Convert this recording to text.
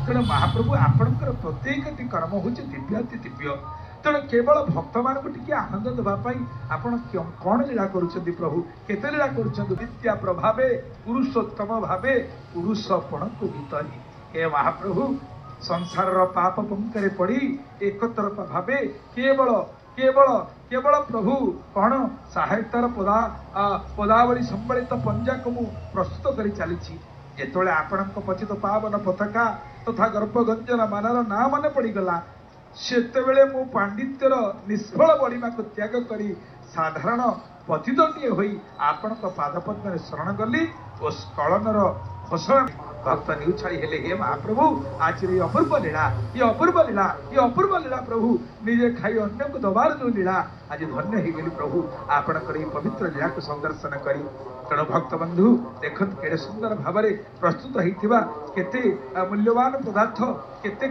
तेणु महाप्रभु आपणकर प्रत्येक कर्म हूँ दिव्याति दिव्य। तेणु केवल भक्त मान टे आनंद देवाई आप कौन लीला करुँच प्रभु केते लीला करुद्या प्रभावे पुरुषोत्तम भावे पुरुषपण को भीतरी हे महाप्रभु संसार पाप पंकरे पड़ी एक तरफा भावे केवल केवल केवल प्रभु कौन सहायतार पदावली सम्मिलित पंजा को मु प्रस्तुत कर चली जेतोले आपण पचित पावन पताका तथा गर्भगंजन मानर ना मन पड़गला सेतेबेले मु पांडित्यर निष्फल बड़ीमा को त्याग करी साधारण पतिदंडी होई आपण पादपद्म शरण गली और स्खलनर फसला भक्त निउछाड़ी हेले हे महाप्रभु आज ये अपूर्व लीला ये अपूर्व लीला ये अपूर्व लीला प्रभु निजे खाई अन्य को दबार जो लीला आज धन्य हो गली प्रभु आपण पवित्र लीला को संदर्शन करी तेणु भक्त बंधु देखत केड़े सुंदर भाव प्रस्तुत होता केते मूल्यवान पदार्थ केते